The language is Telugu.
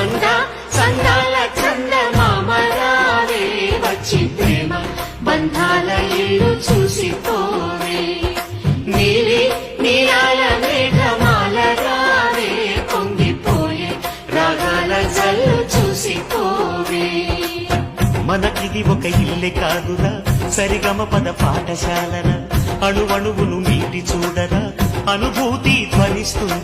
అంద చందాల చందమామరావే వచ్చి ప్రేమ బంధాల ఇల్లు చూసిపోవే నీలి నీలాల మేఘమాల రావే పొంగిపోయే రాగాల జల్లు చూసిపోవే మనకిది ఒక ఇల్లే కాదురా సరిగమ పద పాఠశాలరా అణువణువును మీటి చూడరా అనుభూతి ధ్వనిస్తుంది